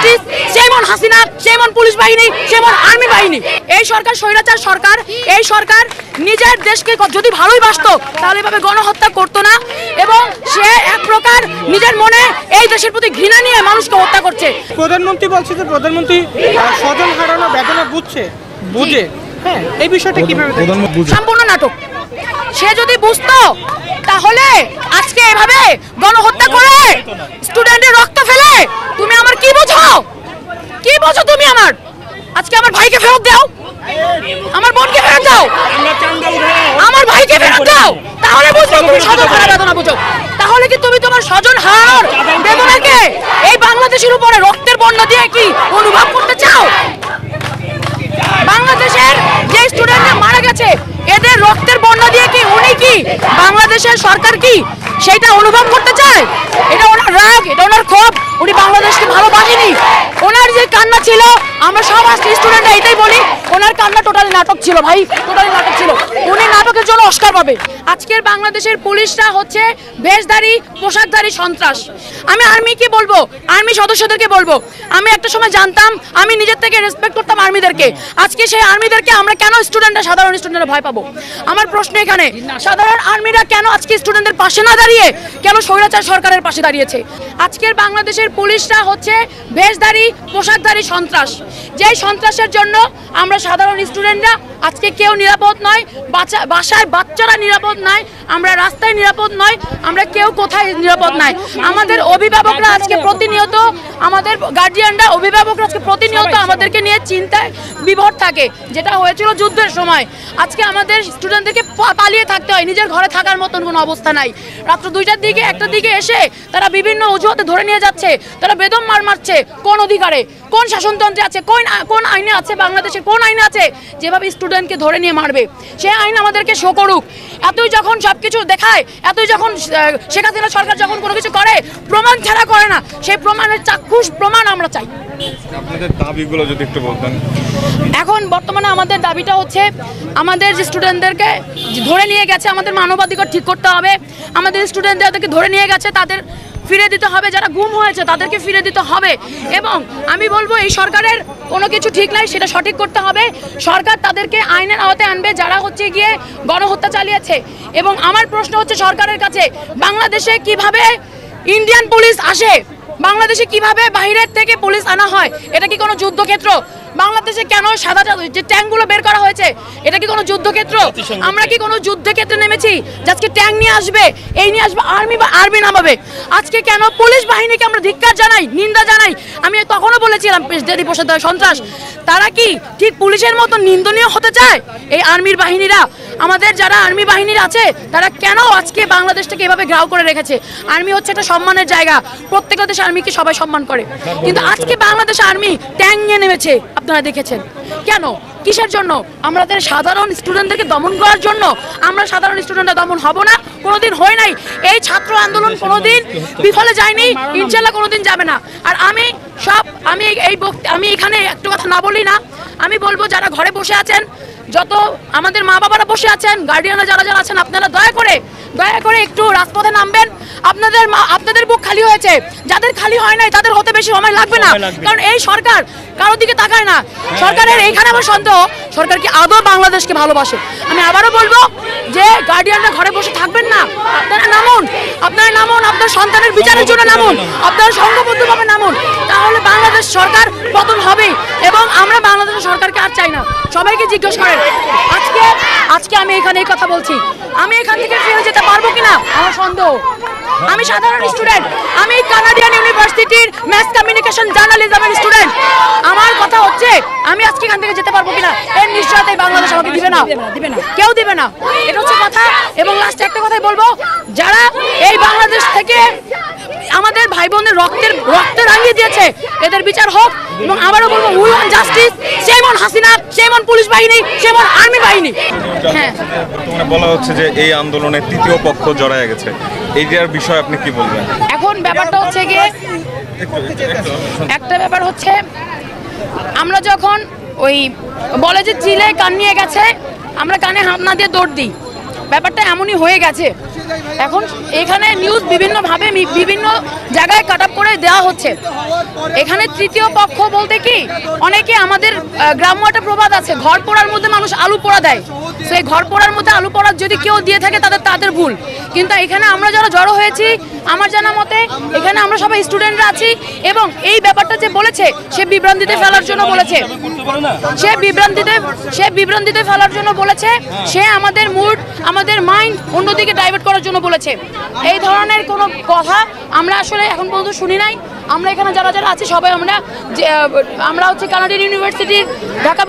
Justice, যেমন হাসিনা, যেমন police বাহিনী, যেমন আর্মি বাহিনী। এই সরকার স্বৈরাচার সরকার। এই সরকার নিজের দেশকে যদি ভালোই বাসতো তাহলে এভাবে গণহত্যা করতো না, এবং সে এক প্রকার নিজের মনে এই দেশের প্রতি ঘৃণা নিয়ে মানুষকে হত্যা করছে। প্রধানমন্ত্রী বলছে যে প্রধানমন্ত্রী স্বজন হারানো বেদনা বুঝে, হ্যাঁ, এই বিষয়টা কিভাবে সম্পূর্ণ নাটক। সে যদি বুঝতো তাহলে আজকে এভাবে গণহত্যা করে স্টুডেন্টের রক্ত ফেলে তুমি আমার কি বোঝো? কি বোঝো তুমি আমার? আজকে আমার ভাইকে ফেরত দাও, আমার বোনকে ফেরত দাও, আমার ভাইকে ফেরত দাও, তাহলে বুঝবে তুমি স্বজন হারানোর বেদনা বুঝো। তাহলে কি তুমি তোমার স্বজন হারানোর বেদনাকে এই বাংলাদেশের উপরে রক্তের বন্যা দিয়ে কি অনুভব করতে চাও? বাংলাদেশের যে স্টুডেন্টরা মারা গেছে এদের রক্তের বন্যা দিয়ে কি উনি কি বাংলাদেশের সরকার কি সেটা অনুভব করতে চায়? এটা ওনার রাগ, এটা ওনার ক্ষোভ। উনি বাংলাদেশকে ভালোবাসেনি। ওনার যে কান্না ছিল, আমরা সব স্টুডেন্টরা এটাই বলি, ওনার কান্না টোটালি নাটক ছিল ভাই, টোটালি নাটক ছিল। উনি নাটকের জন্য অস্কার পাবে। আজকের বাংলাদেশের পুলিশরা হচ্ছে বেশধারী, পোশাকধারী সন্ত্রাস। আমি আর্মিকে বলবো, আর্মি সদস্যদেরকে বলবো, আমি একটা সময় জানতাম, আমি নিজের থেকে রেসপেক্ট করতাম আর্মিদেরকে। আজকে সেই আর্মিদেরকে আমরা কেন স্টুডেন্টরা, সাধারণ স্টুডেন্টরা ভয় পাবো? আমার প্রশ্ন এখানে, সাধারণ আর্মিরা কেন আজকে স্টুডেন্টদের পাশে না দাঁড়িয়ে কেন স্বৈরাচার সরকারের পাশে দাঁড়িয়েছে? আজকের বাংলাদেশের পুলিশরা হচ্ছে বেশধারী, পোশাকধারী সন্ত্রাস। যেই সন্ত্রাসের জন্য আমরা সাধারণ স্টুডেন্টরা আজকে কেউ নিরাপদ নয়, বাসায় বাচ্চারা নিরাপদ নয়, আমরা রাস্তায় নিরাপদ নয়, আমরা কেউ কোথায় নিরাপদ নয়। আমাদের অভিভাবকরা আজকে প্রতিনিয়ত, আমাদের গার্জিয়ানরা, অভিভাবকরা আজকে প্রতিনিয়ত আমাদেরকে নিয়ে চিন্তায় বিভোর থাকে, যেটা হয়েছিল যুদ্ধের সময়। আজকে আমাদের স্টুডেন্টদেরকে পালিয়ে থাকতে হয়, নিজের ঘরে থাকার মতন কোনো অবস্থা নাই। রাত্র 2টার দিকে, 1টার দিকে এসে তারা বিভিন্ন অজুহাতে ধরে নিয়ে যাচ্ছে, তারা বেদম মারছে। কোন অধিকারে, কোন শাসনতন্ত্রে আছে, কোন আইনে আছে, বাংলাদেশে কোন আইনে আছে যেভাবে স্টুডেন্টকে ধরে নিয়ে মারবে? সে আইন আমাদেরকে শো করুক। এতই যখন সবকিছু দেখায়, এতই যখন শেখ হাসিনা সরকার যখন কোনো কিছু করে, প্রমাণ ছাড়া করে না, সেই প্রমাণের চাক্ষুষ প্রমাণ আমরা চাই। আপনাদের দাবিগুলো যদি একটু বলতেন। এখন বর্তমানে আমাদের দাবিটা হচ্ছে, আমাদের যে স্টুডেন্টদেরকে ধরে নিয়ে গেছে, আমাদের মানবাধিকার ঠিক করতে হবে। আমাদের স্টুডেন্টদেরকে ধরে নিয়ে গেছে, তাদের ফিরে দিতে হবে। যারা গুম হয়েছে তাদেরকে ফিরে দিতে হবে। এবং আমি বলবো, এই সরকারের কোনো কিছু ঠিক নাই, সেটা সঠিক করতে হবে। সরকার তাদেরকে আইনের আওতায় আনবে যারা হচ্ছে গিয়ে গণহত্যা চালিয়েছে। এবং আমার প্রশ্ন হচ্ছে সরকারের কাছে, বাংলাদেশে কিভাবে ইন্ডিয়ান পুলিশ আসে, বাংলাদেশে কিভাবে বাইরের থেকে পুলিশ আনা হয়? এটা কি কোনো যুদ্ধক্ষেত্র? বাংলাদেশে কেন সাদা যে ট্যাঙ্কগুলো বের করা হয়েছে, এটা কি কোনো যুদ্ধক্ষেত্র? আমরা কি কোনো যুদ্ধক্ষেত্রে নেমেছি আজকে ট্যাঙ্ক নিয়ে আসবে, এই নিয়ে আসবে আর্মি বা আর্মি নামাবে? আজকে কেন পুলিশ বাহিনীকে আমরা ধিক্কার জানাই, নিন্দা জানাই। আমি তখনও বলেছিলাম বেশধারী, পোশাকধারী সন্ত্রাস। তারা কি ঠিক পুলিশের মতো নিন্দনীয় হতে চায়? এই আর্মির বাহিনীরা, আমাদের যারা আর্মি বাহিনীর আছে, তারা কেন আজকে বাংলাদেশটাকে এভাবে ঘেরাও করে রেখেছে? আর্মি হচ্ছে একটা সম্মানের জায়গা, প্রত্যেকটা দেশে আর্মিকে সবাই সম্মান করে, কিন্তু আজকে বাংলাদেশ আর্মি ট্যাঙ্ক নিয়ে নেমেছে। আপনারা দেখেছেন কেন? কিসের জন্য? আমাদের সাধারণ স্টুডেন্টদেরকে দমন করার জন্য। আমরা সাধারণ স্টুডেন্টরা দমন হব না, কোনোদিন হয় নাই। এই ছাত্র আন্দোলন কোনোদিন বিফলে যায়নি, ইনশাল্লাহ কোনোদিন যাবে না। আর আমি এখানে একটু কথা না বলি না, আমি বলবো যারা ঘরে বসে আছেন, যত আমাদের মা বাবারা বসে আছেন, গার্ডিয়ানরা যারা যারা আছেন, আপনারা দয়া করে একটু রাজপথে নামবেন। আপনাদের বুক খালি হয়েছে, যাদের খালি হয় নাই তাদের হতে বেশি সময় লাগবে না। কারণ এই সরকার কারোর দিকে তাকায় না। সরকারের এইখানে আমার সন্দেহ, সরকার কি আদৌ বাংলাদেশকে ভালোবাসে? আমি আবারও বলবো যে গার্ডিয়ানরা ঘরে বসে থাকবেন না, আপনারা নামুন, আপনার সন্তানের বিচারের জন্য নামুন, আপনারা সংঘবদ্ধভাবে নামুন। তাহলে বাংলাদেশ সরকার পতন হবে। এবং আমরা বাংলাদেশের সরকারকে আর চাই না। সবাইকে জিজ্ঞেস করেন, আজকে আমি এখানে এই কথা বলছি, আমি এখান থেকে ফিরে যেতে পারবো কিনা আমার সন্দেহ। আমি সাধারণ স্টুডেন্ট, আমি কানাডিয়ান ইউনিভার্সিটির ম্যাস কমিউনিকেশন জার্নালিজমের স্টুডেন্ট। আমার কথা হচ্ছে, আমি আজকে এখান থেকে যেতে পারবো কিনা এর নিশ্চয়তাই বাংলাদেশ আমাকে দিবে না, কেউ দিবে না। এটা হচ্ছে কথা। এবং লাস্টে একটা কথাই বলবো, যারা এই বাংলাদেশ থেকে আমাদের ভাই বোনদের রক্তে রাঙিয়ে দিয়েছে, এদের বিচার হোক। এবং আবারও বলবো, উই ওয়ান্ট জাস্টিস, যেমন হাসিনা, যেমন পুলিশ বাহিনী, যেমন আর্মি বাহিনী। হ্যাঁ, বর্তমানে বলা হচ্ছে যে এই আন্দোলনে তৃতীয় পক্ষ জড়ায় গেছে, এইটার বিষয়ে আপনি কি বলবেন? এখন ব্যাপারটা হচ্ছে গিয়ে, একটা ব্যাপার হচ্ছে, আমরা যখন ওই বলে যে চিলে কান নিয়ে গেছে, আমরা কানে হাত না দিয়ে দৌড় দিই। ব্যাপারটা এমনই হয়ে গেছে। এখন এখানে নিউজ বিভিন্নভাবে বিভিন্ন জায়গায় কাট আপ করে দেওয়া হচ্ছে। এখানে তৃতীয় পক্ষ বলতে কি, অনেকে আমাদের গ্রাম্য একটা প্রবাদ আছে, ঘর পোড়ার মধ্যে মানুষ আলু পোড়া দেয়। সেই ঘর পোড়ার মধ্যে আলু পোড়া যদি কেউ দিয়ে থাকে তাদের ভুল। কিন্তু এখানে আমরা যারা জড়ো হয়েছি, আমার জানা মতে এখানে আমরা সবাই স্টুডেন্টরা আছি, এবং এই ব্যাপারটা যে বলেছে সে বিভ্রান্তিতে ফেলার জন্য বলেছে, সে বিভ্রান্তিতে ফেলার জন্য বলেছে, সে আমাদের মুড আমাদের মাইন্ড অন্যদিকে ডাইভার্ট করার জন্য বলেছে। এই ধরনের কোনো কথা আমরা আসলে এখন পর্যন্ত শুনি নাই। আমরা এখানে যারা যারা আছি সবাই আমরা হচ্ছে কানাডিয়ান ইউনিভার্সিটির ঢাকা